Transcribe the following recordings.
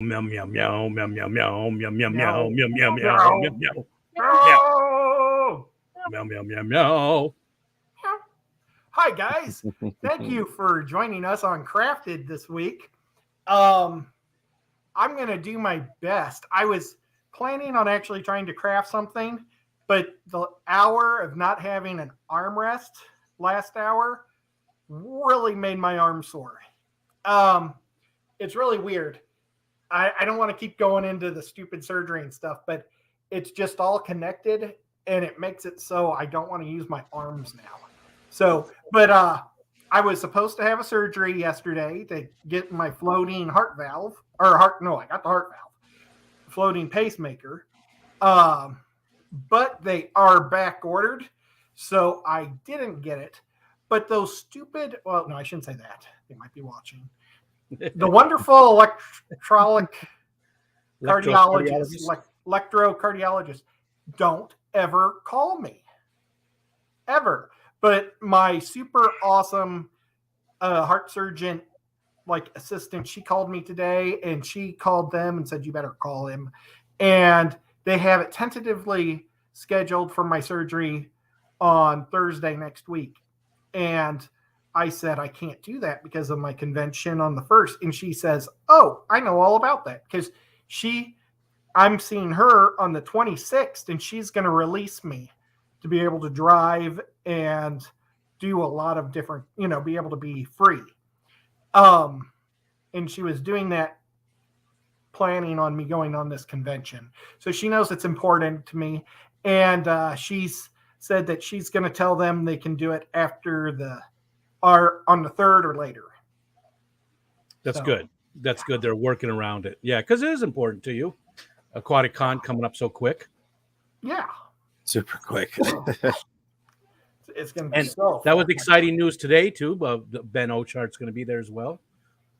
Meow meow meow meow meow meow meow meow meow Meow. meow meow meow Meow. meow meow No! meow meow meow meow. Hi guys, thank you for joining us on Crafted this week. I'm gonna do my best. I was planning on actually trying to craft something, but the hour of not having an armrest last hour really made my arm sore. It's really weird. I don't want to keep going into the stupid surgery and stuff, but it's just all connected and it makes it so I don't want to use my arms now. So, but I was supposed to have a surgery yesterday to get my floating heart valve I got the heart valve, floating pacemaker. But they are back ordered, so I didn't get it. But those stupid, well, no, I shouldn't say that. They might be watching. The wonderful electrocardiologists don't ever call me. Ever. But my super awesome heart surgeon assistant, she called me today and she called them and said, you better call him. And they have it tentatively scheduled for my surgery on Thursday next week. And I said, I can't do that because of my convention on the 1st. And she says, oh, I know all about that because I'm seeing her on the 26th and she's going to release me to be able to drive and do a lot of different, be able to be free. And she was doing that planning on me going on this convention. So she knows it's important to me. And she's said that she's going to tell them they can do it after on the 3rd or later. That's good. That's good. They're working around it. Yeah, because it is important to you. Aquatic Con coming up so quick. Yeah. Super quick. It's going to be that was exciting news today, too. Ben Ochart's going to be there as well.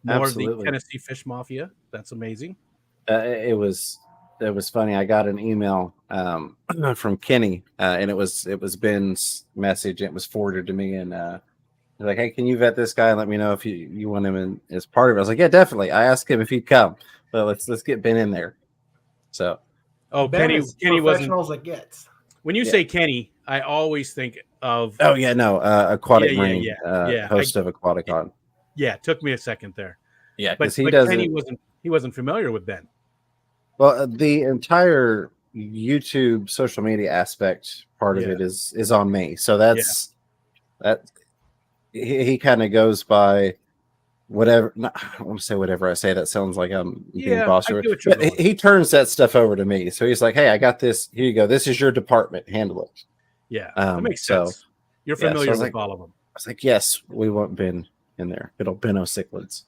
More Absolutely. of the Tennessee Fish Mafia. That's amazing. It was funny. I got an email from Kenny, and it was Ben's message. It was forwarded to me, and like, hey, can you vet this guy and let me know if you want him in as part of it? I was like, yeah, definitely. I asked him if he'd come, but let's get Ben in there. So, Ben Kenny wasn't as it gets. When you say Kenny, I always think of Aquatic Marine, host of Aquaticon. Yeah, it took me a second there. Yeah, but Kenny wasn't familiar with Ben. Well, the entire YouTube social media aspect part of it is on me. So that's that. He kind of goes by whatever. I want to say whatever I say. That sounds like I'm being bossy. He turns that stuff over to me. So he's like, "Hey, I got this. Here you go. This is your department. Handle it." Yeah, that makes sense. So, you're familiar with all of them. I was like, "Yes, we want Ben in there. Good old Benno Cichlids."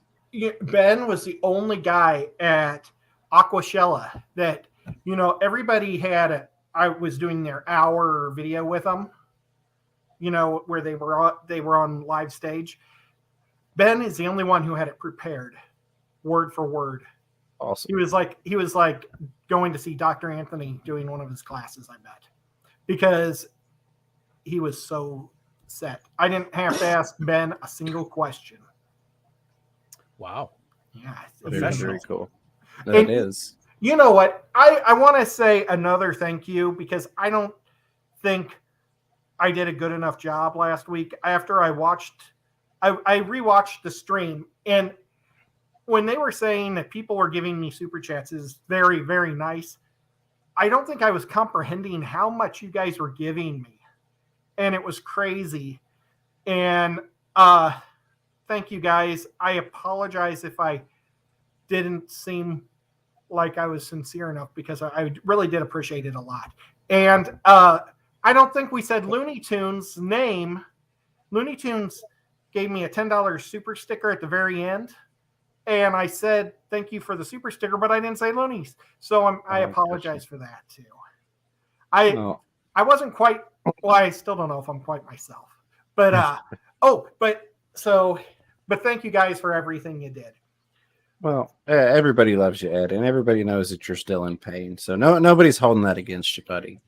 Ben was the only guy at Aquashella that everybody had. I was doing their hour video with them. Where they were on live stage. Ben is the only one who had it prepared, word for word. Awesome. He was like going to see Dr. Anthony doing one of his classes, I bet, because he was so set. I didn't have to ask Ben a single question. Wow. Yeah, it's very cool. It is. You know what? I want to say another thank you because I don't think I did a good enough job last week. After I rewatched the stream, and when they were saying that people were giving me super chats is very, very nice. I don't think I was comprehending how much you guys were giving me, and it was crazy. And thank you guys. I apologize if I didn't seem like I was sincere enough because I really did appreciate it a lot. And I don't think we said Looney Tunes' name. Looney Tunes gave me a $10 super sticker at the very end. And I said, thank you for the super sticker, but I didn't say Loonies. So I apologize for that too. I wasn't quite, well, I still don't know if I'm quite myself, but, but thank you guys for everything you did. Well, everybody loves you, Ed, and everybody knows that you're still in pain. So nobody's holding that against you, buddy.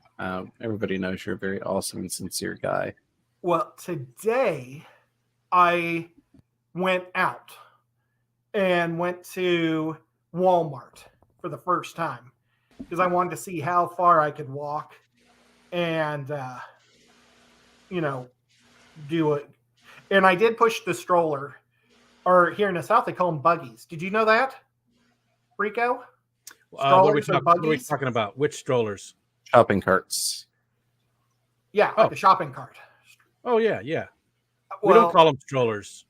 Everybody knows you're a very awesome and sincere guy. Well, today I went out and went to Walmart for the first time because I wanted to see how far I could walk and, do it. And I did push the stroller, or here in the South, they call them buggies. Did you know that, Rico? What are we Buggies? talking about? Which strollers? Shopping carts. Yeah, like a shopping cart. Oh, yeah, yeah. Well, we don't call them strollers.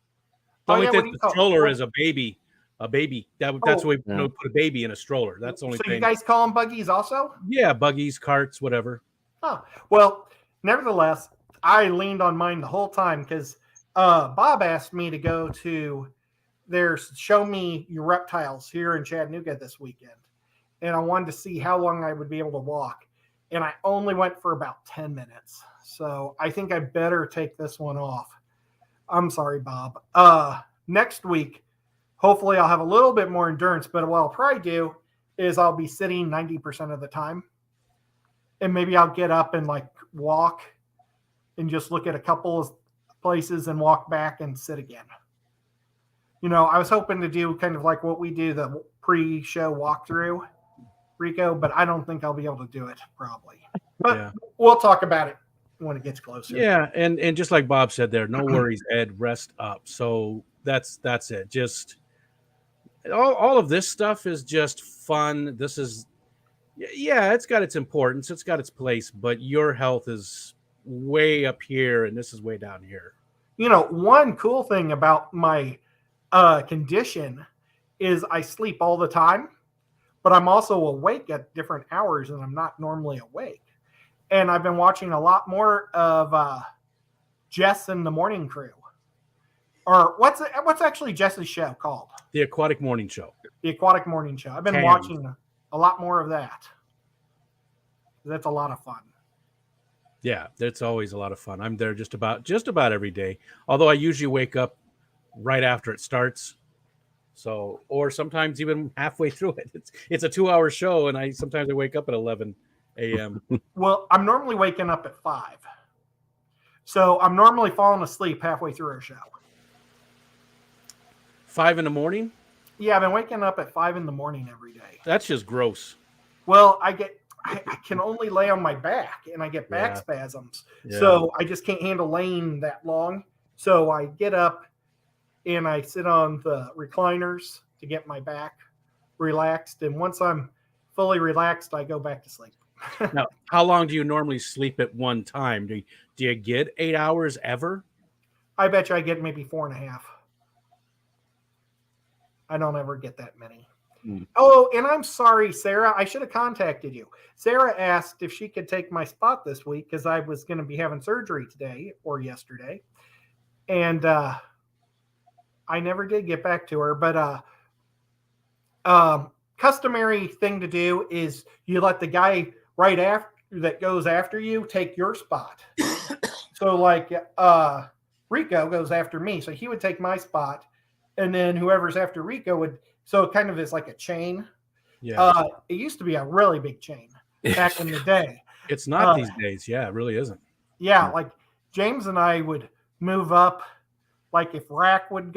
The only thing the stroller is a baby. A baby. That's why we don't put a baby in a stroller. That's the only thing. So you guys call them buggies also? Yeah, buggies, carts, whatever. Oh, well, nevertheless, I leaned on mine the whole time because Bob asked me to go to their Show Me Your Reptiles here in Chattanooga this weekend. And I wanted to see how long I would be able to walk. And I only went for about 10 minutes. So I think I better take this one off. I'm sorry, Bob. Next week, hopefully I'll have a little bit more endurance. But what I'll probably do is I'll be sitting 90% of the time. And maybe I'll get up and walk and just look at a couple of places and walk back and sit again. I was hoping to do kind of like what we do, the pre-show walkthrough, Rico, but I don't think I'll be able to do it probably. But we'll talk about it when it gets closer. Yeah, and just like Bob said there, no worries, Ed, rest up. So that's it. Just all of this stuff is just fun. This is, it's got its importance. It's got its place, but your health is way up here and this is way down here. One cool thing about my condition is I sleep all the time, but I'm also awake at different hours and I'm not normally awake. And I've been watching a lot more of Jess and the Morning Crew. Or what's actually Jess's show called? The Aquatic Morning Show. The Aquatic Morning Show. I've been watching a lot more of that. That's a lot of fun. Yeah, that's always a lot of fun. I'm there just about every day. Although I usually wake up right after it starts. So, or sometimes even halfway through it. It's a 2-hour show, and sometimes I wake up at 11 a.m. Well, I'm normally waking up at 5. So I'm normally falling asleep halfway through our show. 5 in the morning? Yeah, I've been waking up at 5 in the morning every day. That's just gross. Well, I can only lay on my back, and I get back spasms. Yeah. So I just can't handle laying that long. So I get up, and I sit on the recliners to get my back relaxed. And once I'm fully relaxed, I go back to sleep. Now, how long do you normally sleep at one time? Do you get 8 hours ever? I bet you I get maybe 4.5. I don't ever get that many. Oh, and I'm sorry, Sarah. I should have contacted you. Sarah asked if she could take my spot this week because I was going to be having surgery today or yesterday. And I never did get back to her. But customary thing to do is you let the guy right after that goes after you take your spot. So Rico goes after me. So he would take my spot. And then whoever's after Rico would, so it kind of is like a chain. Yeah. It used to be a really big chain back in the day. It's not these days. Yeah, it really isn't. Yeah, like James and I would move up, like if Rack would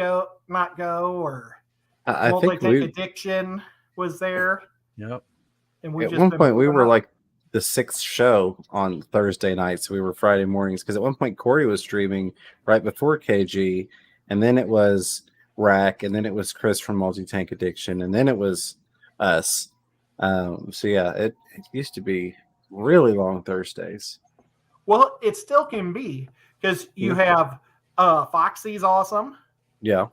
not go, or I think Addiction was there. Yep. And we at one point we were like the 6th show on Thursday nights. We were Friday mornings because at one point Corey was streaming right before KG, and then it was Rack, and then it was Chris from Multi-Tank Addiction, and then it was us. So yeah, it used to be really long Thursdays. Well, it still can be because you have Foxy's awesome. Yeah.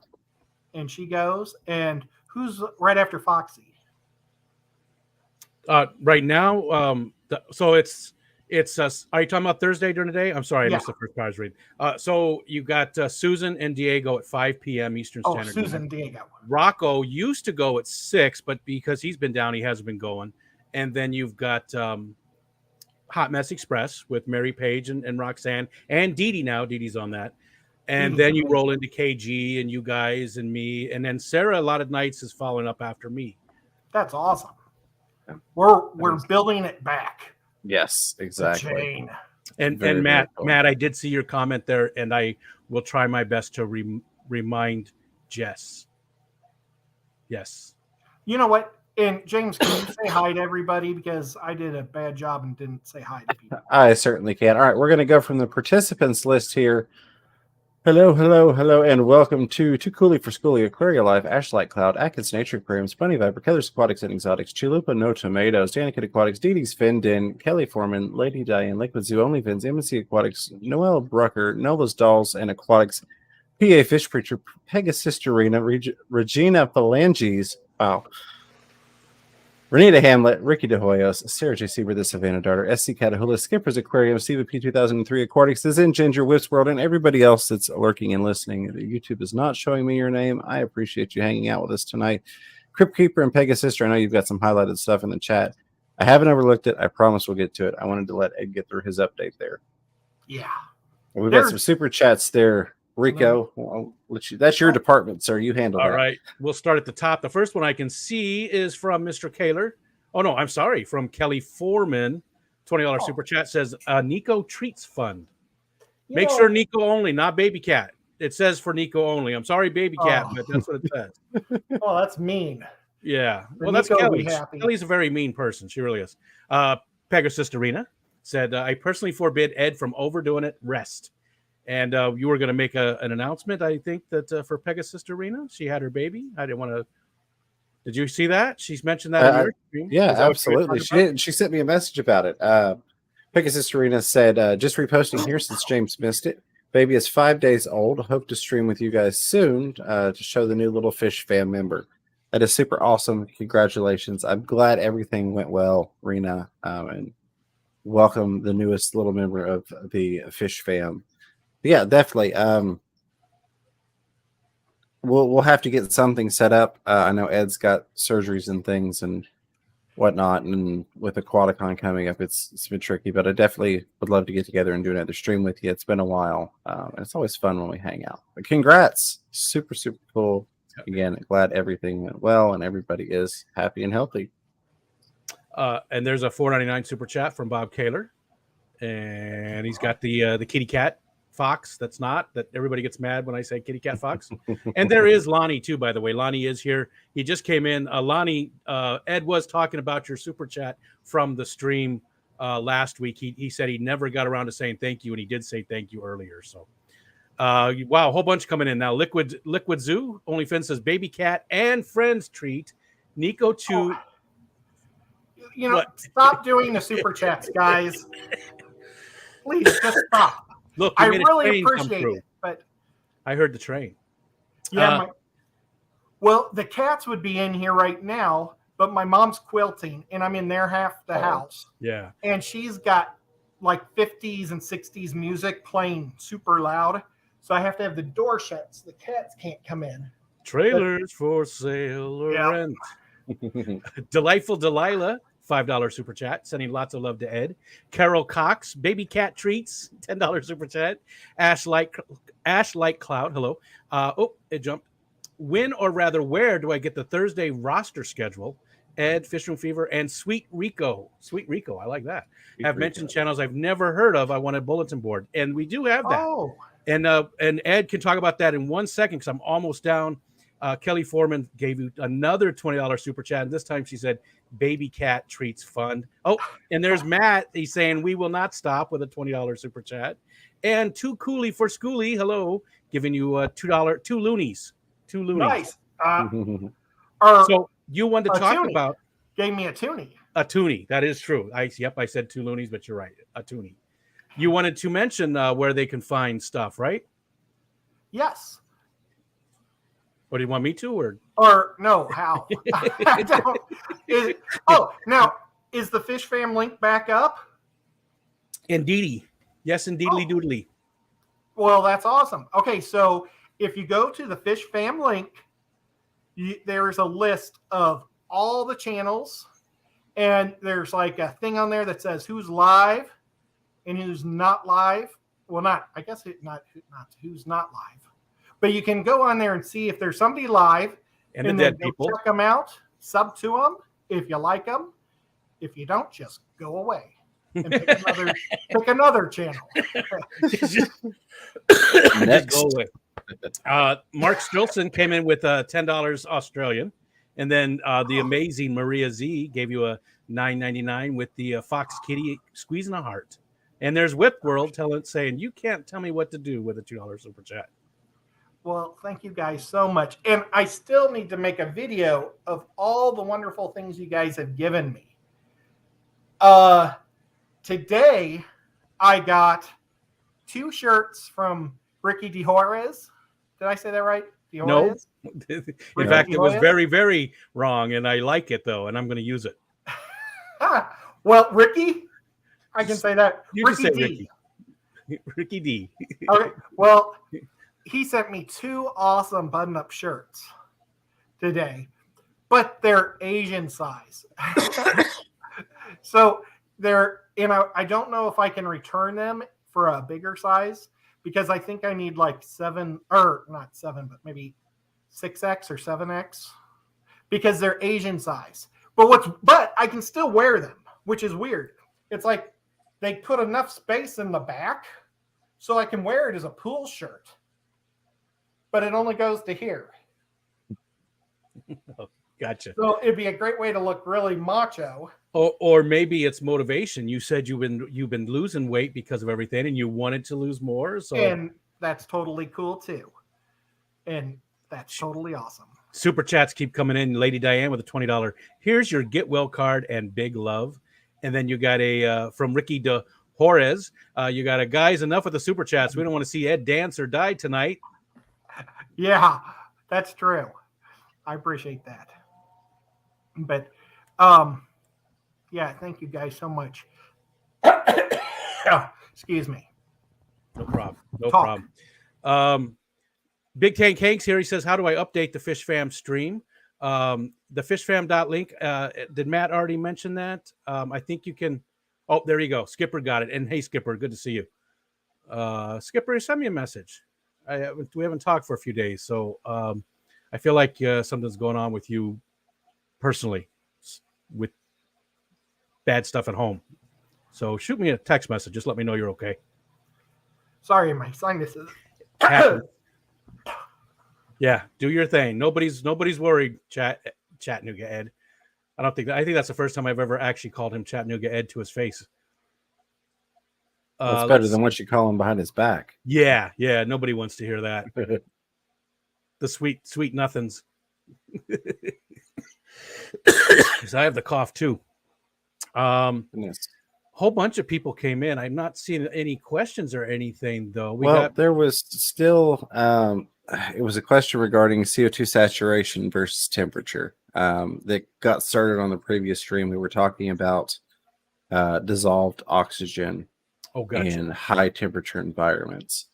And she goes, and who's right after Foxy? Right now, so it's are you talking about Thursday during the day? I'm sorry, I missed the first part I was reading. So you got Susan and Diego at 5 p.m. Eastern Standard Time. Susan, Diego. Rocco used to go at 6, but because he's been down, he hasn't been going. And then you've got Hot Mess Express with Mary Page and Roxanne and Dee Dee now. Dee Dee's on that. And then you roll into KG and you guys and me. And then Sarah, a lot of nights, is following up after me. That's awesome. We're building it back. Yes, exactly. And Matt, cool. Matt, I did see your comment there, and I will try my best to remind Jess. Yes. You know what? And James, can you say hi to everybody? Because I did a bad job and didn't say hi to people. I certainly can. All right, we're going to go from the participants list here. Hello, hello, hello, and welcome to Too Cooley for Schoolie, Aquaria Life, Ashlight Cloud, Atkins Nature Aquariums, Bunny Viper, Keller's Aquatics and Exotics, Chalupa No Tomatoes, Danica Aquatics, Dee Dee's Findin, Kelly Foreman, Lady Diane, Liquid Zoo, OnlyFins, MNC Aquatics, Noelle Brucker, Nova's Dolls and Aquatics, PA Fish Preacher, Pegasus Arena, Regina Phalanges, wow, Renita Hamlet, Ricky De Hoyos, Sarah J. Sieber, the Savannah Darter, SC Catahoula, Skipper's Aquarium, Steve P. 2003 Aquatics, The Zen Ginger, Whips World, and everybody else that's lurking and listening. YouTube is not showing me your name. I appreciate you hanging out with us tonight. Crypt Keeper and Pegasus, I know you've got some highlighted stuff in the chat. I haven't overlooked it. I promise we'll get to it. I wanted to let Ed get through his update there. Yeah. We've got some super chats there. Rico, I'll let you. That's your department, sir. You handle that. All right. We'll start at the top. The first one I can see is from Mr. Kaler. Oh, no, I'm sorry. From Kelly Foreman. $20 super chat says Nico Treats Fund. Make sure Nico only, not Baby Cat. It says for Nico only. I'm sorry, Baby Cat, but that's what it says. Oh, that's mean. Yeah. For Well, that's Nico to Kelly. be happy. Kelly's a very mean person. She really is. Pegasus Arena said, I personally forbid Ed from overdoing it. Rest. And you were going to make an announcement, I think, that for Pegasus Arena, she had her baby. I didn't want to. Did you see that? She's mentioned that in your stream. Yeah, absolutely. She did. She sent me a message about it. Pegasus Arena said, just reposting here since James missed it. Baby is 5 days old. Hope to stream with you guys soon to show the new Little Fish fan member. That is super awesome. Congratulations. I'm glad everything went well, Rena. And welcome the newest little member of the Fish fam. Yeah, definitely. We'll have to get something set up. I know Ed's got surgeries and things and whatnot, and with Aquaticon coming up, it's been tricky. But I definitely would love to get together and do another stream with you. It's been a while, and it's always fun when we hang out. But congrats, super cool. Again, glad everything went well and everybody is happy and healthy. And there's a $4.99 super chat from Bob Kaler, and he's got the kitty cat fox. That everybody gets mad when I say kitty cat fox. And there is Lonnie too, by the way. Lonnie is here. He just came in. Lonnie, Ed was talking about your super chat from the stream last week. He said he never got around to saying thank you, and he did say thank you earlier. So wow, a whole bunch coming in now. Liquid Zoo, OnlyFins says baby cat and friends treat. Nico too. You know, stop doing the super chats, guys. Please just stop. Look, I really appreciate it, but I heard the train. Yeah. Well, the cats would be in here right now, but my mom's quilting, and I'm in their half the house. Yeah. And she's got like 50s and 60s music playing super loud, so I have to have the door shut so the cats can't come in. Trailers for sale or rent. Delightful Delilah. $5 super chat, sending lots of love to Ed. Carol Cox, baby cat treats, $10 super chat. Ash Light Cloud, hello. It jumped. When or rather where do I get the Thursday roster schedule? Ed, Fishroom Fever, and Sweet Rico. Sweet Rico, I like that. Have mentioned channels I've never heard of. I want a bulletin board, and we do have that. Oh. And Ed can talk about that in 1 second because I'm almost down. Kelly Foreman gave you another $20 super chat, and this time she said, baby cat treats fund. Oh, and there's Matt. He's saying we will not stop with a $20 super chat. And Too Cooley for Schoolie, hello, giving you $2 two loonies. Nice. So you wanted to talk about gave me a toonie. A toonie. That is true. I said two loonies, but you're right. A toonie. You wanted to mention where they can find stuff, right? Yes. What do you want me to, or no? How? Now is the Fish Fam link back up? Indeedy, yes, indeedly doodly. Well, that's awesome. Okay, so if you go to the Fish Fam link, there is a list of all the channels, and there's like a thing on there that says who's live and who's not live. Well, not who's not live. But you can go on there and see if there's somebody live, and the dead people. Check them out, sub to them if you like them. If you don't, just go away and pick another channel. Just go away. Mark Stilson came in with $10 Australian. And then the amazing Maria Z gave you a $9.99 with the Fox Kitty squeezing a heart. And there's Whip World saying, you can't tell me what to do with a $2 super chat. Well, thank you guys so much. And I still need to make a video of all the wonderful things you guys have given me. Today, I got 2 shirts from Ricky DeJores. Did I say that right? No. In fact, it was very, very wrong. And I like it, though. And I'm going to use it. Well, Ricky, I can say that. You Ricky can say D. Ricky D. Okay. Well, he sent me 2 awesome button-up shirts today, but they're Asian size. So they're, I don't know if I can return them for a bigger size because I think I need like 7, or not 7, but maybe 6X or 7X because they're Asian size. But I can still wear them, which is weird. It's like they put enough space in the back so I can wear it as a pool shirt. But it only goes to here. Oh, gotcha. So it'd be a great way to look really macho. Or maybe it's motivation. You said you've been losing weight because of everything, and you wanted to lose more. And that's totally cool too. And that's totally awesome. Super chats keep coming in. Lady Diane with a $20. Here's your get well card and big love. And then you got a from Ricky DeJores. You got a guys, enough with the super chats. We don't want to see Ed dance or die tonight. Yeah, that's true. I appreciate that. But yeah, thank you guys so much. Excuse me. No problem. No problem. Big Tank Hanks here. He says, how do I update the Fish Fam stream? The fishfam.link. Did Matt already mention that? I think you can. Oh, there you go. Skipper got it. And hey, Skipper, good to see you. Skipper, send me a message. We haven't talked for a few days, so I feel like something's going on with you personally with bad stuff at home. So shoot me a text message. Just let me know you're okay. Sorry, my sinuses. Yeah, do your thing. Nobody's worried. Chattanooga Ed. I think that's the first time I've ever actually called him Chattanooga Ed to his face. It's better than what you call him behind his back. Yeah. Nobody wants to hear that. The sweet nothings. So I have the cough too. Goodness. Whole bunch of people came in. I'm not seeing any questions or anything though. There was still it was a question regarding CO2 saturation versus temperature that got started on the previous stream. We were talking about dissolved oxygen in high temperature environments.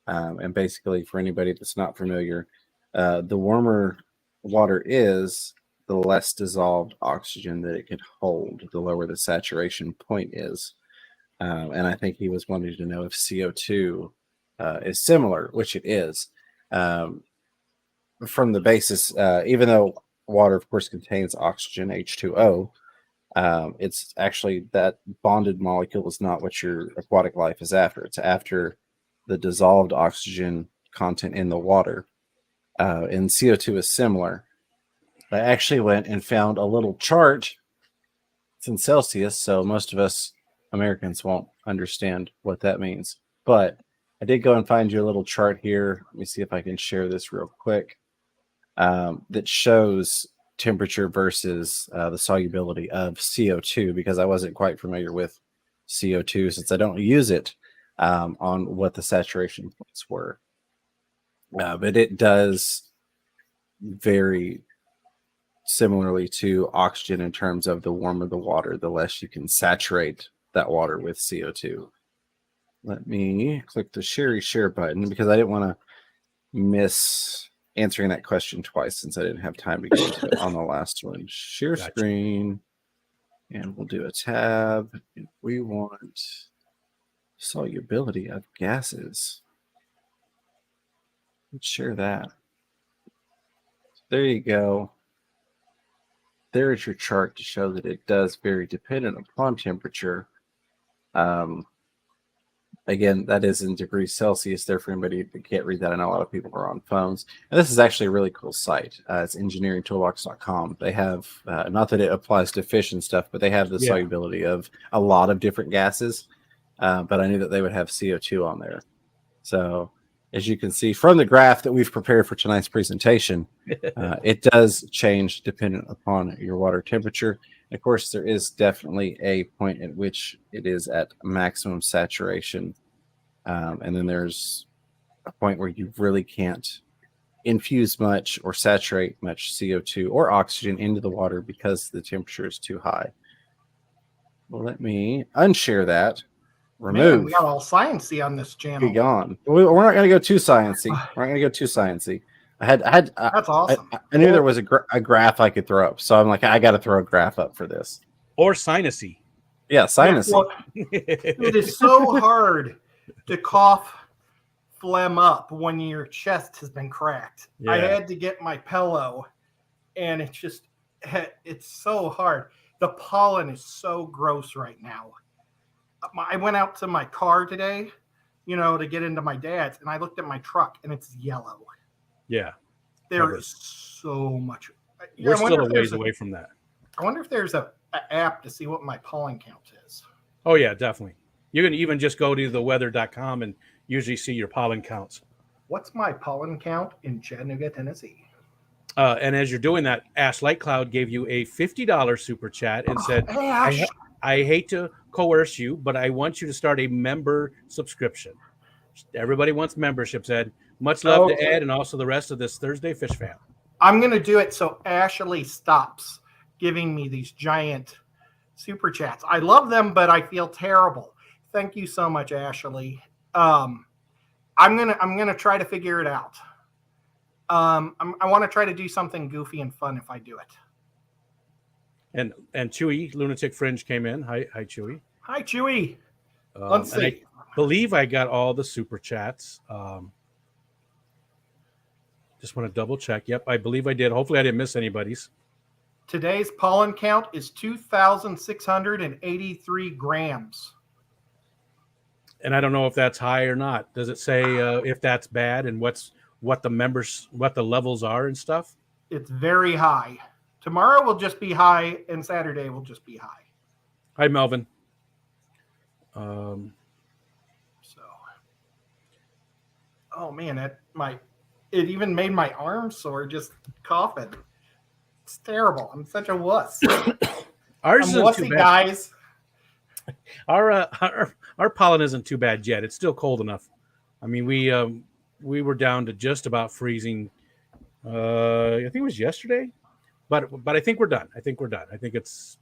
And basically, for anybody that's not familiar, the warmer water is, the less dissolved oxygen that it can hold, the lower the saturation point is. And I think he was wanting to know if CO2 is similar, which it is. From the basis, even though water, of course, contains oxygen, H2O, it's actually that bonded molecule is not what your aquatic life is after. It's after the dissolved oxygen content in the water. And CO2 is similar. I actually went and found a little chart. It's in Celsius, so most of us Americans won't understand what that means. But I did go and find you a little chart here. Let me see if I can share this real quick. That shows temperature versus the solubility of CO2, because I wasn't quite familiar with CO2 since I don't use it on what the saturation points were. But it does vary similarly to oxygen in terms of the warmer the water, the less you can saturate that water with CO2. Let me click the share button because I didn't want to miss answering that question twice since I didn't have time to go into it on the last one. Share screen, and we'll do a tab. If we want solubility of gases, let's share that. There you go. There is your chart to show that it does vary dependent upon temperature. But Again, that is in degrees Celsius there for anybody that can't read that. I know a lot of people are on phones. And this is actually a really cool site. It's engineeringtoolbox.com. They have, not that it applies to fish and stuff, but they have the solubility of a lot of different gases. But I knew that they would have CO2 on there. So as you can see from the graph that we've prepared for tonight's presentation, it does change dependent upon your water temperature. Of course, there is definitely a point at which it is at maximum saturation. And then there's a point where you really can't infuse much or saturate much CO2 or oxygen into the water because the temperature is too high. Well, let me unshare that. Remove. Man, we got all sciencey on this channel. Be gone. We're not going to go too sciencey. We're not going to go too sciencey. That's awesome. I knew there was a graph I could throw up, so I'm like, I got to throw a graph up for this. Or sinusy. Yeah, sinusy. Well, it is so hard to cough phlegm up when your chest has been cracked. Yeah. I had to get my pillow, and it's so hard. The pollen is so gross right now. I went out to my car today, to get into my dad's, and I looked at my truck, and it's yellow. Yeah. There is so much. We're still a ways away from that. I wonder if there's an app to see what my pollen count is. Oh, yeah, definitely. You can even just go to theweather.com and usually see your pollen counts. What's my pollen count in Chattanooga, Tennessee? And as you're doing that, Ash Lightcloud gave you a $50 super chat and said, Ash. I hate to coerce you, but I want you to start a member subscription. Everybody wants memberships, Ed. Much love to Ed and also the rest of this Thursday Fish Fam. I'm going to do it so Ashley stops giving me these giant super chats. I love them, but I feel terrible. Thank you so much, Ashley. I'm gonna try to figure it out. I want to try to do something goofy and fun if I do it. And Chewy, Lunatic Fringe, came in. Hi, Chewy. Hi, Chewy. Let's see. I believe I got all the super chats. Just want to double check. Yep, I believe I did. Hopefully I didn't miss anybody's. Today's pollen count is 2,683 grams. And I don't know if that's high or not. Does it say if that's bad and what the levels are and stuff? It's very high. Tomorrow will just be high, and Saturday will just be high. Hi, Melvin. Oh man, it even made my arm sore just coughing. It's terrible. I'm such a wuss. Ours isn't too bad, guys. Our pollen isn't too bad yet. It's still cold enough. I mean, we were down to just about freezing. I think it was yesterday, but I think we're done. I think it's.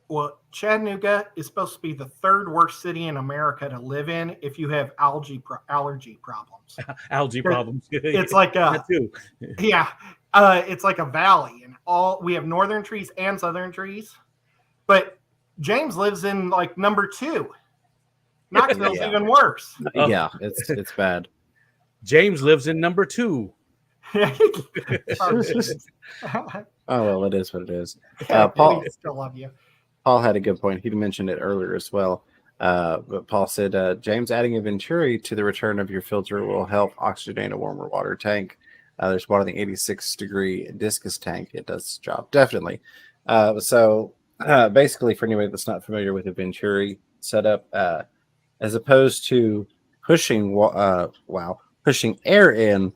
Well, Chattanooga is supposed to be the third worst city in America to live in if you have allergy problems. Algae problems. It's like that too. It's like a valley, and we have northern trees and southern trees. But James lives in like number 2. Knoxville's even worse. Yeah, it's bad. James lives in number 2. Oh well, it is what it is. Paul, still love you. Paul had a good point. He mentioned it earlier as well. But Paul said, James, adding a Venturi to the return of your filter will help oxygenate a warmer water tank. There's one in the 86-degree discus tank. It does its job, definitely. So basically, for anybody that's not familiar with a Venturi setup, as opposed to pushing air in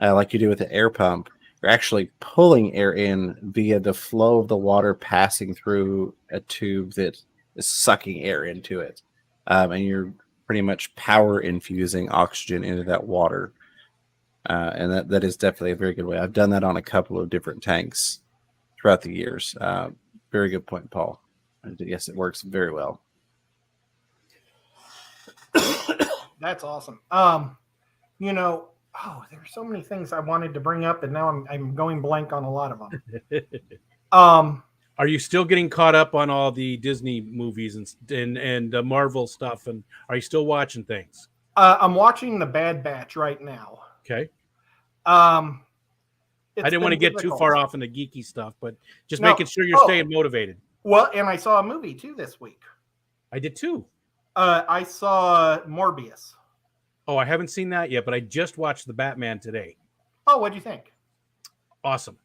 like you do with an air pump, you're actually pulling air in via the flow of the water passing through a tube that is sucking air into it. And you're pretty much power infusing oxygen into that water. And that is definitely a very good way. I've done that on a couple of different tanks throughout the years. Very good point, Paul. Yes, it works very well. That's awesome. There's so many things I wanted to bring up, and now I'm going blank on a lot of them. Are you still getting caught up on all the Disney movies and Marvel stuff? And are you still watching things? I'm watching The Bad Batch right now. Okay. I didn't want to get too far off into geeky stuff, but making sure you're staying motivated. Well, and I saw a movie too this week. I did too. I saw Morbius. Oh, I haven't seen that yet, but I just watched the Batman today. Oh, what'd you think? Awesome.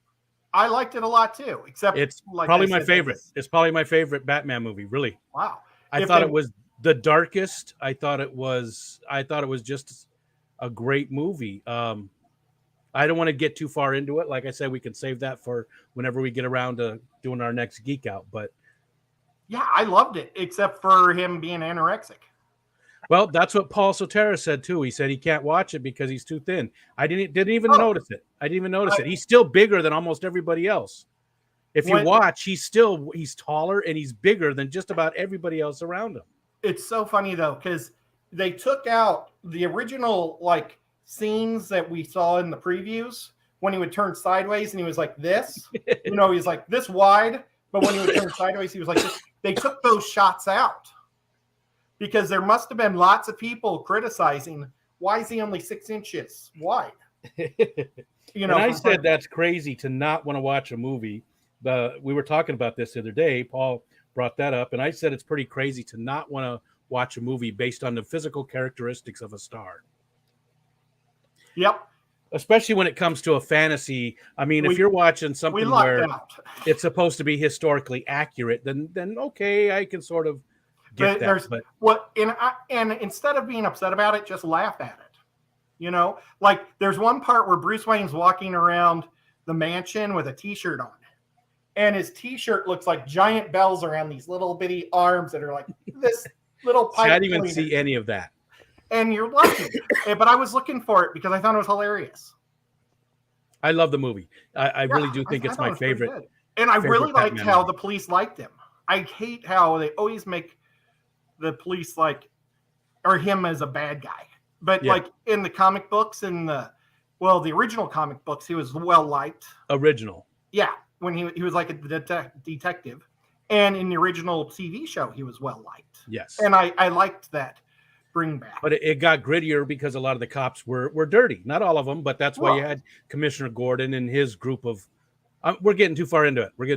I liked it a lot too, except It's like probably I my said, favorite. It's probably my favorite Batman movie, really. Wow. I thought it was the darkest. I thought it was just a great movie. I don't want to get too far into it. Like I said, we can save that for whenever we get around to doing our next geek out. But yeah, I loved it, except for him being anorexic. well, that's what Paul Sotera said too. He said he can't watch it because he's too thin. I didn't even notice it. I didn't even notice it. He's still bigger than almost everybody else. If you watch, he's taller and he's bigger than just about everybody else around him. It's so funny though, because they took out the original like scenes that we saw in the previews when he would turn sideways and he was like this. He's like this wide, but when he would turn sideways, he was like this. They took those shots out because there must have been lots of people criticizing why is he only 6 inches wide. And I said that's crazy to not want to watch a movie. We were talking about this the other day. Paul brought that up, and I said it's pretty crazy to not want to watch a movie based on the physical characteristics of a star. Yep. Especially when it comes to a fantasy. I mean, if you're watching something where it's supposed to be historically accurate, then okay, I can sort of get that. But and instead of being upset about it, just laugh at it. Like there's one part where Bruce Wayne's walking around the mansion with a T-shirt on. And his T-shirt looks like giant bells around these little bitty arms that are like this little pipe. I didn't even see any of that. And you're lucky. But I was looking for it because I thought it was hilarious. I love the movie. I really do think it's my favorite. And I really liked how the police liked him. I hate how they always make the police or him as a bad guy. But like in the comic books and the original comic books, he was well liked. Original. Yeah. When he was like a detective. And in the original TV show, he was well liked. Yes. And I liked that bring back. But it got grittier because a lot of the cops were dirty. Not all of them, but that's why you had Commissioner Gordon and his group of... we're getting too far into it. You're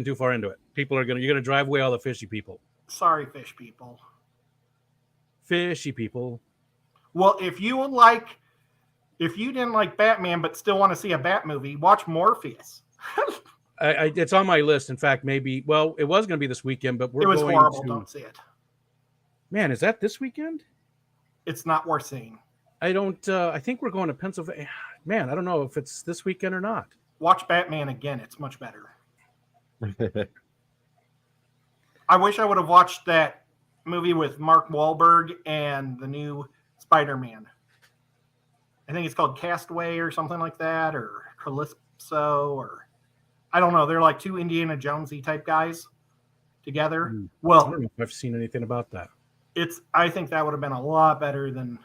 going to drive away all the fishy people. Sorry, fish people. Fishy people. Well, if you didn't like Batman but still want to see a Bat movie, watch Morpheus. It's on my list. In fact, maybe. Well, it was going to be this weekend, but it was horrible. Don't see it. Man, is that this weekend? It's not worth seeing. I don't. I think we're going to Pennsylvania. Man, I don't know if it's this weekend or not. Watch Batman again. It's much better. I wish I would have watched that movie with Mark Wahlberg and the new Spider-Man. I think it's called Castaway or something like that, or Calypso, or I don't know. They're like two Indiana Jonesy type guys together. Well, I don't know if I've seen anything about that. I think that would have been a lot better than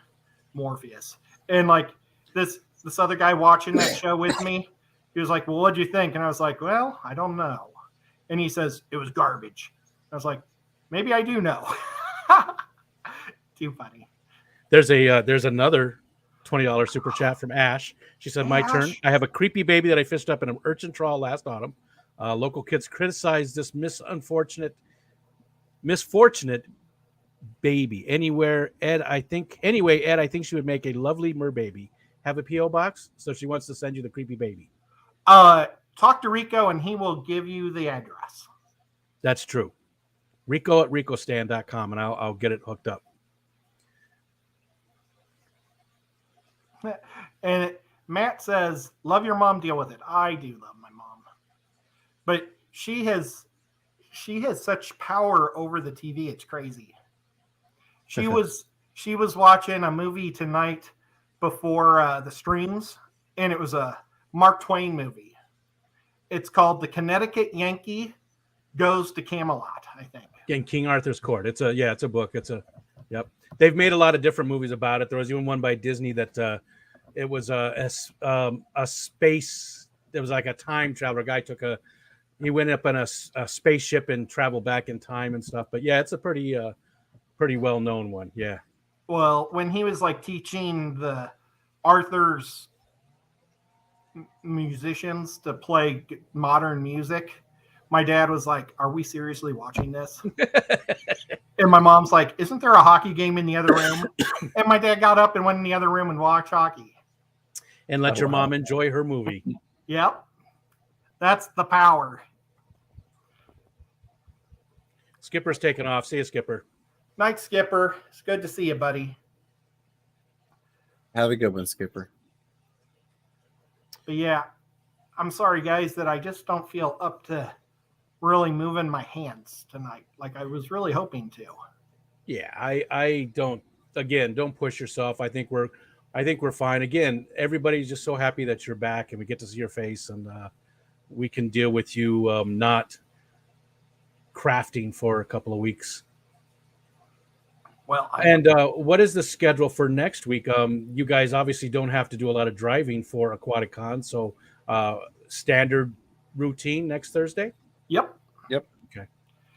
Morpheus. And like this other guy watching that show with me, he was like, "Well, what'd you think?" And I was like, "Well, I don't know." And he says it was garbage. I was like, "Maybe I do know." Too funny. There's another $20 super chat from Ash. She said, "My turn. I have a creepy baby that I fished up in an urchin trawl last autumn. Local kids criticized this misfortunate baby. Ed, I think she would make a lovely merbaby. Have a P.O. box, so she wants to send you the creepy baby." Talk to Rico and he will give you the address. That's true. Rico at ricostand.com and I'll get it hooked up. And Matt says, "Love your mom, deal with it." I do love my mom. But she has such power over the TV, it's crazy. She was watching a movie tonight before the streams, and it was a Mark Twain movie. It's called The Connecticut Yankee Goes to Camelot, I think. In King Arthur's Court. It's a book. Yep. They've made a lot of different movies about it. There was even one by Disney that it was a space. It was like a time traveler. He went up in a spaceship and traveled back in time and stuff. But yeah, it's a pretty well-known one. Yeah. Well, when he was like teaching the Arthur's musicians to play modern music, my dad was like, "Are we seriously watching this?" And my mom's like, isn't there a hockey game in the other room? And my dad got up and went in the other room and watched hockey. And let your mom enjoy her movie. Yep. That's the power. Skipper's taking off. See you, Skipper. Night, Skipper. It's good to see you, buddy. Have a good one, Skipper. But yeah, I'm sorry, guys, that I just don't feel up to really moving my hands tonight like I was really hoping to. Yeah, I don't. Again, don't push yourself. I think we're fine. Again, everybody's just so happy that you're back and we get to see your face, and we can deal with you not crafting for a couple of weeks. Well, what is the schedule for next week? You guys obviously don't have to do a lot of driving for Aquatic Con, so standard routine next Thursday. Yep.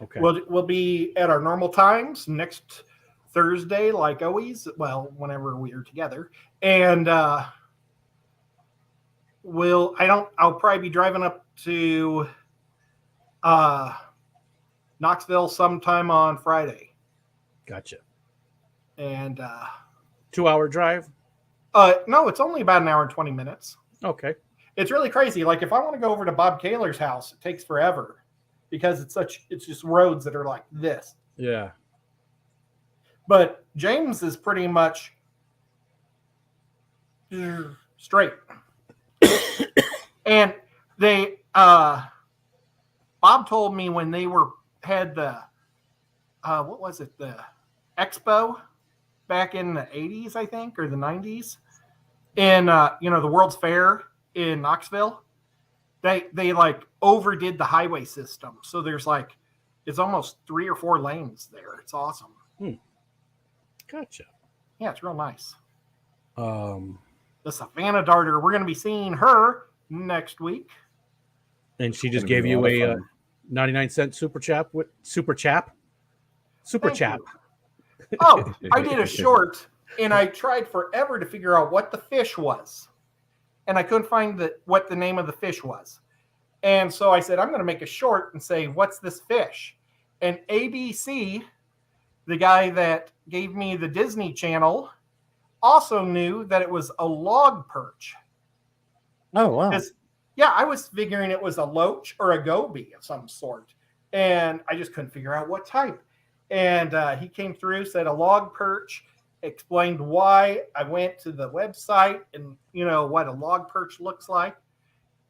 Okay. We'll be at our normal times next Thursday, like always. Well, whenever we are together, and I'll probably be driving up to Knoxville sometime on Friday. Gotcha. And 2-hour drive? No, it's only about an hour and 20 minutes. Okay. It's really crazy. Like if I want to go over to Bob Kaler's house, it takes forever because it's just roads that are like this. Yeah. But James is pretty much straight. And they Bob told me when they had the what was it, the Expo back in the 80s, I think, or the 90s, in the World's Fair in Knoxville, they like overdid the highway system, so there's like it's almost 3 or 4 lanes there. It's awesome. Gotcha. Yeah, it's real nice. The Savannah Darter, we're going to be seeing her next week, and she just gave you a 99-cent super chap. Oh, I did a short, and I tried forever to figure out what the fish was, and I couldn't find what the name of the fish was. And so I said, I'm going to make a short and say, what's this fish? And ABC, the guy that gave me the Disney Channel, also knew that it was a log perch. Oh, wow. Yeah, I was figuring it was a loach or a goby of some sort, and I just couldn't figure out what type. And he came through, said a log perch, explained why. I went to the website and, what a log perch looks like.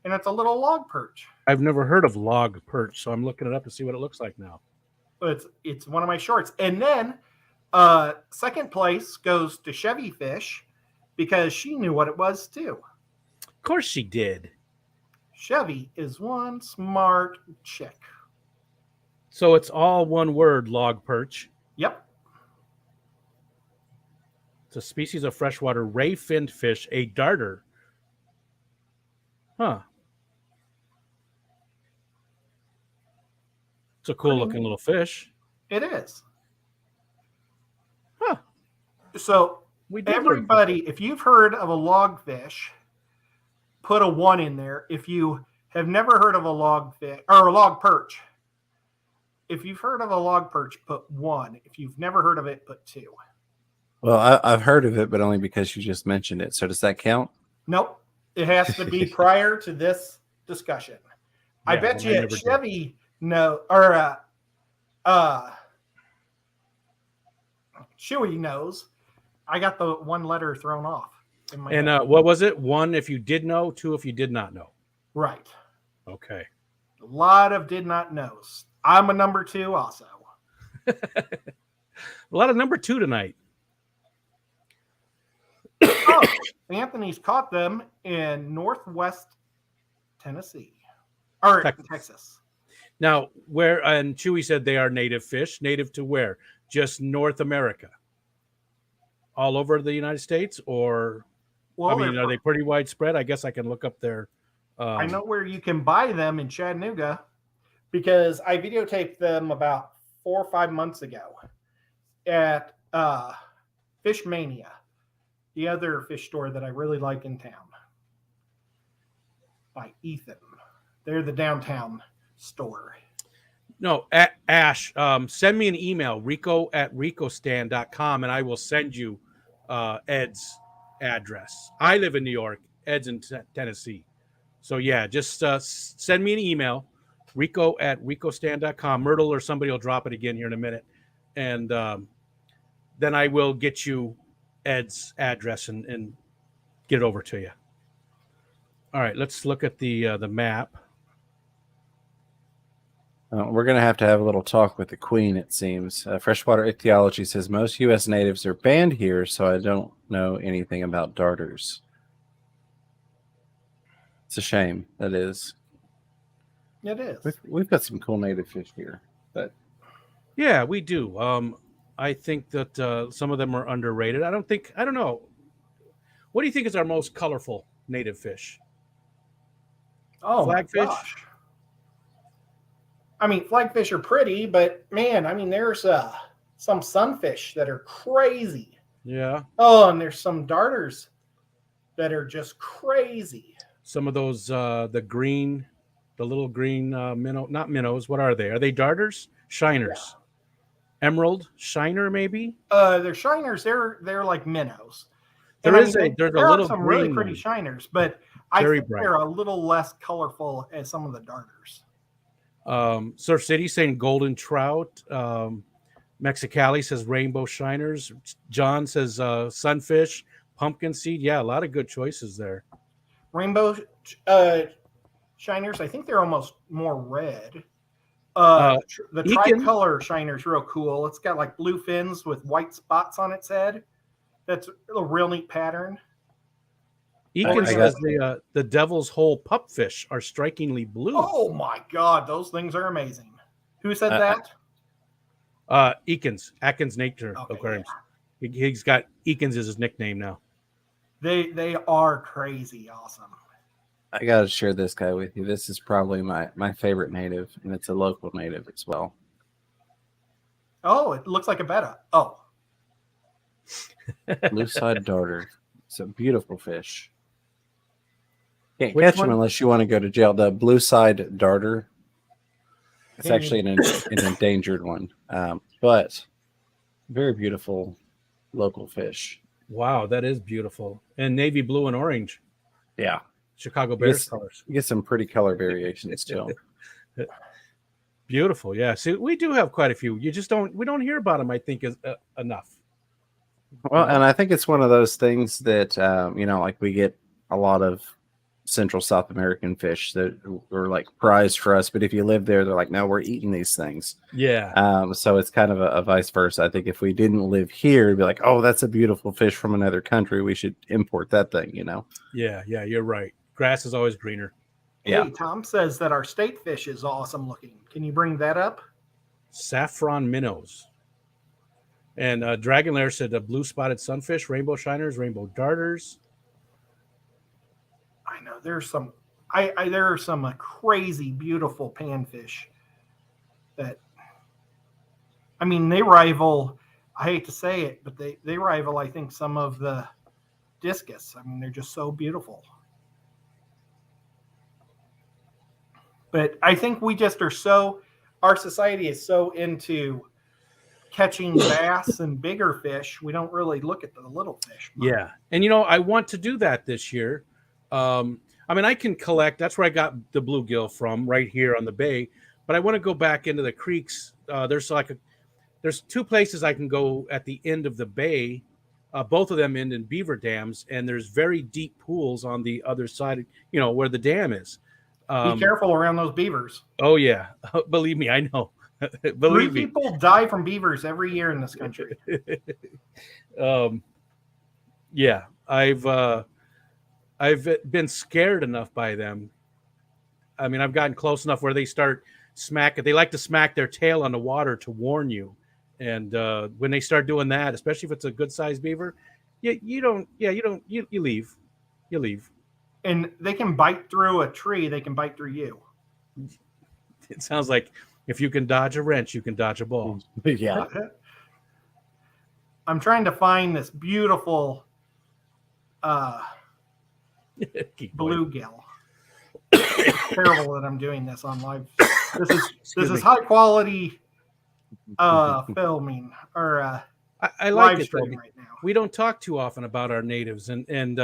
And it's a little log perch. I've never heard of log perch, so I'm looking it up to see what it looks like now. But it's one of my shorts. And then second place goes to Chevy Fish because she knew what it was too. Of course she did. Chevy is one smart chick. So it's all one word, log perch. Yep. It's a species of freshwater ray-finned fish, a darter. Huh. It's a cool looking little fish. It is. Huh. So everybody, if you've heard of a logfish, put a 1 in there. If you have never heard of a logfish or a log perch, if you've heard of a log perch, put 1. If you've never heard of it, put 2. Well, I've heard of it, but only because you just mentioned it. So does that count? Nope. It has to be prior to this discussion. I bet you Chevy Chewy knows. I got the 1 letter thrown off. And what was it? 1 if you did know, 2 if you did not know. Right. Okay. A lot of did not knows. I'm a number 2 also. A lot of number 2 tonight. Oh, Anthony's caught them in Northwest Tennessee. Or Texas. Now, and Chewy said they are native fish. Native to where? Just North America? All over the United States? Or, well, are they pretty widespread? I guess I can look up their... I know where you can buy them in Chattanooga because I videotaped them about 4 or 5 months ago at Fish Mania, the other fish store that I really like in town, by Ethan. They're the downtown store. No, Ash, send me an email, rico@ricostand.com, and I will send you Ed's address. I live in New York. Ed's in Tennessee. So, yeah, just send me an email, rico@ricostand.com. Myrtle or somebody will drop it again here in a minute. And then I will get you Ed's address and get it over to you. All right, let's look at the map. We're going to have a little talk with the Queen, it seems. Freshwater Ichthyology says most U.S. natives are banned here, so I don't know anything about darters. It's a shame, that is. It is. We've got some cool native fish here. But yeah, we do. I think that some of them are underrated. I don't know. What do you think is our most colorful native fish? Oh, Flagfish? my gosh. I mean, flagfish are pretty, but man, I mean, there's some sunfish that are crazy. Yeah. Oh, and there's some darters that are just crazy. Some of those, the little green minnow, not minnows. What are they? Are they darters? Shiners. Yeah. Emerald shiner, maybe. They're shiners. They're like minnows. There's a little some green really pretty one. shiners, but I Very think bright. they're a little less colorful as some of the darters. Surf City saying golden trout. Mexicali says rainbow shiners. John says sunfish, pumpkin seed. Yeah, a lot of good choices there. Rainbow shiners, I think they're almost more red. The tricolor shiner is real cool. It's got like blue fins with white spots on its head. That's a real neat pattern. Eakin says the devil's hole pupfish are strikingly blue. Oh my God, those things are amazing. Who said that? Atkins Nature Aquariums. Yeah. He's got Eakins as his nickname now. They are crazy awesome. I got to share this guy with you. This is probably my favorite native, and it's a local native as well. Oh, it looks like a betta. Oh. Blue-side darter. It's a beautiful fish. Can't catch him unless you want to go to jail. The blue-side darter. It's actually an endangered one, but very beautiful local fish. Wow, that is beautiful. And navy blue and orange. Yeah. Chicago Bears colors. You get some pretty color variations too. Beautiful. Yeah. See, we do have quite a few. We don't hear about them, I think, enough. Well, and I think it's one of those things that, like we get a lot of Central South American fish that were like prized for us. But if you live there, they're like, no, we're eating these things. Yeah. So it's kind of a vice versa. I think if we didn't live here, it'd be like, oh, that's a beautiful fish from another country. We should import that thing, Yeah, you're right. Grass is always greener. Yeah. Hey, Tom says that our state fish is awesome looking. Can you bring that up? Saffron minnows. And Dragon Lair said blue spotted sunfish, rainbow shiners, rainbow darters. I know there's some. There are some crazy, beautiful panfish that. I mean, they rival. I hate to say it, but they rival. I think some of the discus. I mean, they're just so beautiful. But I think we just are so. Our society is so into catching bass and bigger fish. We don't really look at the little fish. Yeah, and I want to do that this year. I mean, I can collect. That's where I got the bluegill from, right here on the bay. But I want to go back into the creeks. There's two places I can go at the end of the bay. Both of them end in beaver dams, and there's very deep pools on the other side. Where the dam is. Be careful around those beavers. Oh yeah, believe me, I know. Believe me. 3 people die from beavers every year in this country. Yeah, I've been scared enough by them. I mean, I've gotten close enough where they start smacking. They like to smack their tail on the water to warn you. And when they start doing that, especially if it's a good sized beaver, you leave. You leave. And they can bite through a tree. They can bite through you. It sounds like if you can dodge a wrench, you can dodge a ball. Yeah. I'm trying to find this beautiful bluegill. It's terrible that I'm doing this on live. This Excuse is me. high quality filming or I like live it, though. stream right now. We don't talk too often about our natives, and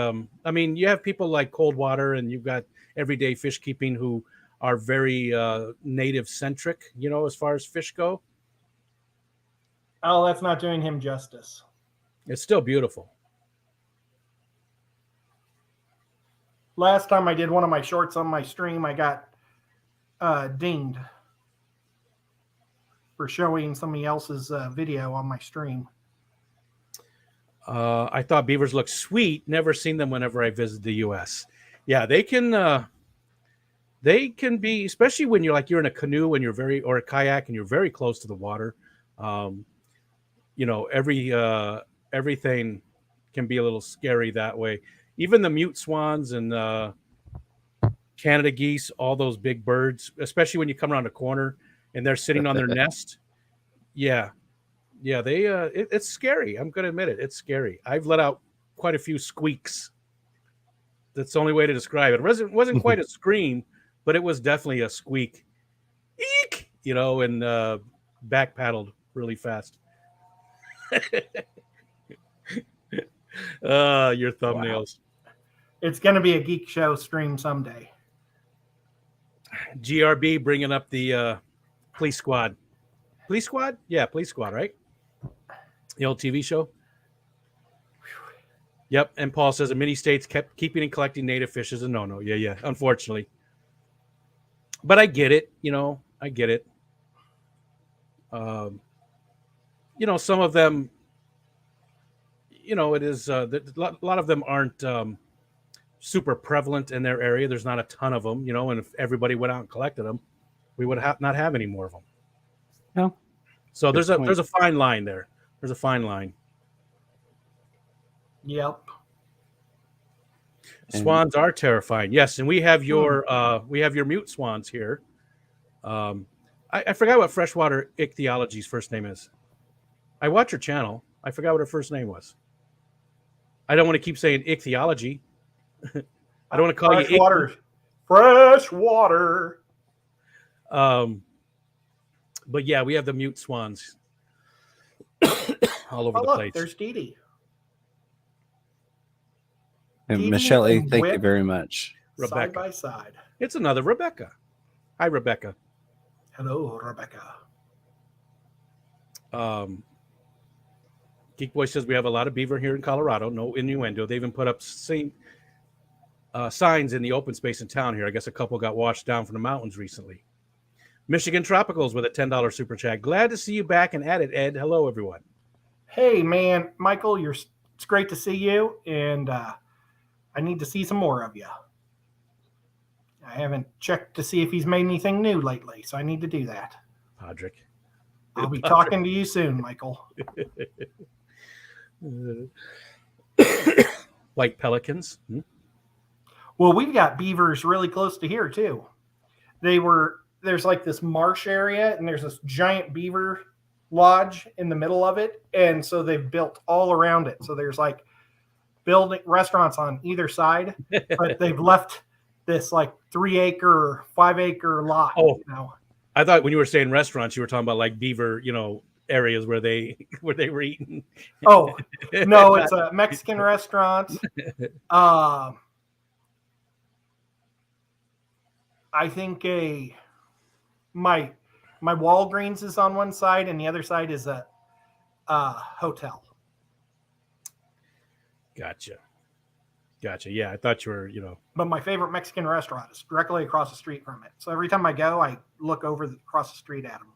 I mean, you have people like Coldwater, and you've got everyday fish keeping who are very native centric, you know, as far as fish go. Oh, that's not doing him justice. It's still beautiful. Last time I did one of my shorts on my stream, I got dinged for showing somebody else's video on my stream. I thought beavers looked sweet. Never seen them whenever I visit the U.S. Yeah, they can be, especially when you're in a canoe and or a kayak and you're very close to the water. You know, everything can be a little scary that way. Even the mute swans and Canada geese, all those big birds, especially when you come around a corner and they're sitting on their nest. Yeah, it's scary. I'm going to admit it. It's scary. I've let out quite a few squeaks. That's the only way to describe it. It wasn't quite a scream, but it was definitely a squeak. Eek! You know, and back paddled really fast. Your thumbnails. Wow. It's going to be a geek show stream someday. GRB bringing up the police squad. Police squad? Yeah, police squad, right? The old TV show. Yep. And Paul says, in many states, kept keeping and collecting native fish is a no-no. Yeah. Unfortunately. But I get it. You know, I get it. You know, some of them, you know, it is a lot of them aren't super prevalent in their area. There's not a ton of them, you know, and if everybody went out and collected them, we would not have any more of them. No. So there's a fine line there. There's a fine line. Yep. Swans are terrifying. Yes, and we have your mute swans here. I forgot what freshwater ichthyology's first name is. I watch her channel. I forgot what her first name was. I don't want to keep saying ichthyology. I don't want to call fresh you water. Fresh water. But yeah, we have the mute swans all over the place. There's Dee Dee. And Dee Michelle, and thank you Whip very much. Rebecca. Side by side. It's another Rebecca. Hi, Rebecca. Hello, Rebecca. Geek Boy says we have a lot of beaver here in Colorado. No innuendo. They even put up signs in the open space in town here. I guess a couple got washed down from the mountains recently. Michigan Tropicals with a $10 super chat. Glad to see you back and at it, Ed. Hello, everyone. Hey, man, Michael, it's great to see you, and I need to see some more of you. I haven't checked to see if he's made anything new lately, so I need to do that. Podrick. I'll be talking to you soon, Michael. White pelicans. Well, we've got beavers really close to here, too. There's like this marsh area, and there's this giant beaver lodge in the middle of it, and so they've built all around it. So there's like building restaurants on either side, but they've left this like 3-acre, 5-acre lot. Oh, you know? I thought when you were saying restaurants, you were talking about like beaver, you know, areas where they were eating. Oh no, it's a Mexican restaurant. I think my Walgreens is on one side, and the other side is a hotel. Gotcha. Yeah, I thought you were, you know. But my favorite Mexican restaurant is directly across the street from it. So every time I go, I look across the street at them.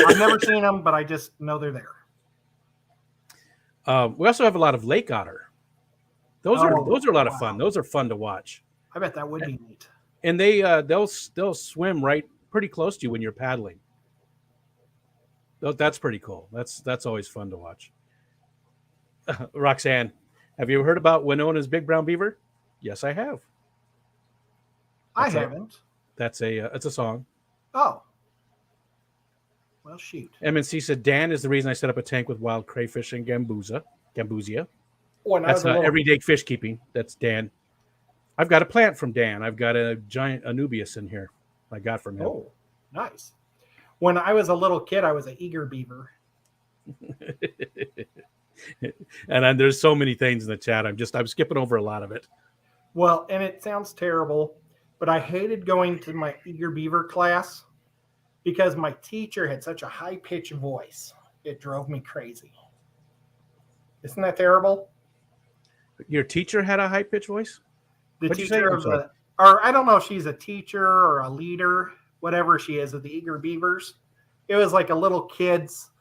I've never seen them, but I just know they're there. We also have a lot of lake otter. Those are a lot of fun. Those are fun to watch. I bet that would be neat. And they'll swim right pretty close to you when you're paddling. That's pretty cool. That's always fun to watch. Roxanne, have you heard about Winona's big brown beaver? Yes, I have. I haven't. It's a song. Oh. Well, shoot. MNC said Dan is the reason I set up a tank with wild crayfish and gambusia. When That's everyday fish keeping. That's Dan. I've got a plant from Dan. I've got a giant Anubias in here. I got from him. Oh, nice. When I was a little kid, I was an eager beaver. And then there's so many things in the chat. I'm skipping over a lot of it. Well, and it sounds terrible, but I hated going to my eager beaver class because my teacher had such a high-pitched voice. It drove me crazy. Isn't that terrible? Your teacher had a high-pitched voice? The What'd you teacher say? of the, or I don't know if she's a teacher or a leader, whatever she is, of the eager beavers. It was like a little kid's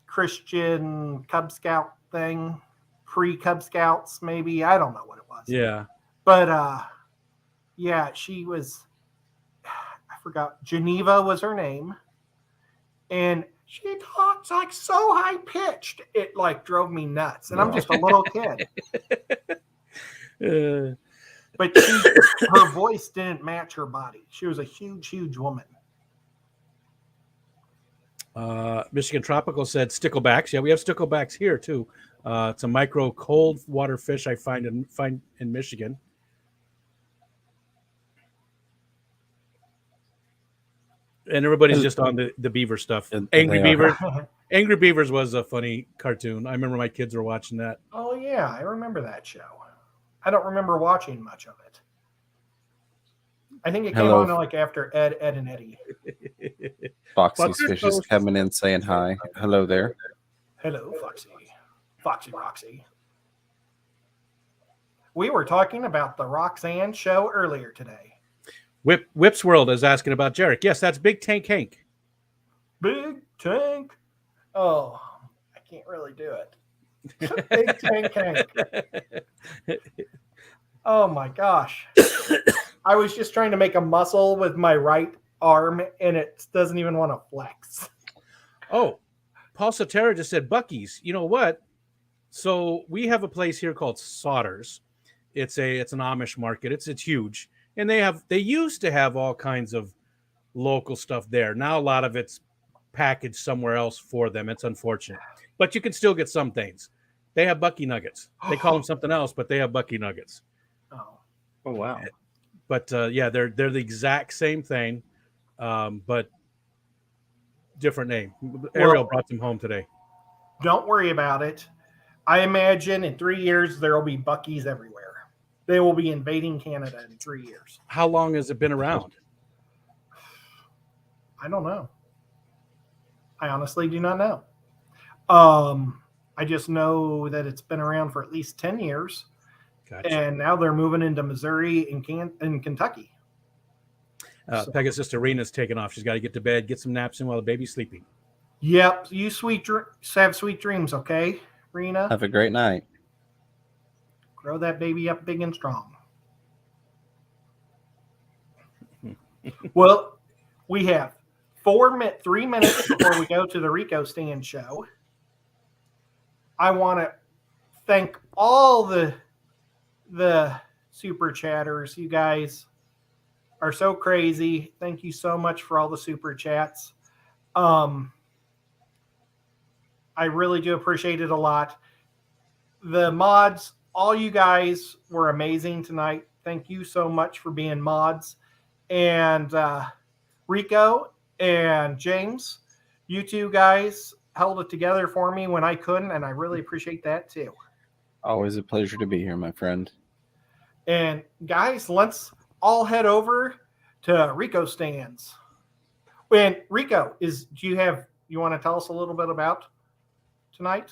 Christian Cub Scout thing, pre-Cub Scouts, maybe. I don't know what it was. Yeah. But yeah, she was, I forgot, Geneva was her name. And she talks like so high pitched, it like drove me nuts. And I'm just a little kid. But her voice didn't match her body. She was a huge, huge woman. Michigan Tropical said sticklebacks. Yeah, we have sticklebacks here too. It's a micro cold water fish I find in Michigan. And everybody's just on the beaver stuff. Angry Beavers. Angry Beavers was a funny cartoon. I remember my kids were watching that. Oh yeah, I remember that show. I don't remember watching much of it. I think it came on like after Ed, and Eddie. Foxy's Fish is coming in saying hi. Hello there. Hello, Foxy. Foxy Roxy. We were talking about the Roxanne show earlier today. Whip's World is asking about Jarek. Yes, that's Big Tank Hank. Big Tank. Oh, I can't really do it. Big Tank Hank. Oh my gosh. I was just trying to make a muscle with my right arm and it doesn't even want to flex. Oh, Paul Sotera just said Buc-ee's. You know what? So we have a place here called Sodders. It's an Amish market. It's huge. And they used to have all kinds of local stuff there. Now a lot of it's packaged somewhere else for them. It's unfortunate. But you can still get some things. They have Bucky Nuggets. They call them something else, but they have Bucky Nuggets. Oh wow. But yeah, they're the exact same thing, but different name. Ariel brought them home today. Don't worry about it. I imagine in 3 years there will be Buc-ee's everywhere. They will be invading Canada in 3 years. How long has it been around? I don't know. I honestly do not know. I just know that it's been around for at least 10 years. Gotcha. And now they're moving into Missouri and Kentucky. Pegasus Arena's taking off. She's got to get to bed, get some naps in while the baby's sleeping. Yep. You have sweet dreams, okay, Rena? Have a great night. Grow that baby up big and strong. Well, we have 3 minutes before we go to the Rico Stand show. I want to thank all the super chatters. You guys are so crazy. Thank you so much for all the super chats. I really do appreciate it a lot. The mods, all you guys were amazing tonight. Thank you so much for being mods. And Rico and James, you two guys held it together for me when I couldn't, and I really appreciate that too. Always a pleasure to be here, my friend. And guys, let's all head over to Rico Stands. And Rico, you want to tell us a little bit about tonight?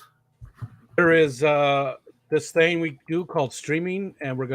There is this thing we do called streaming, and we're going to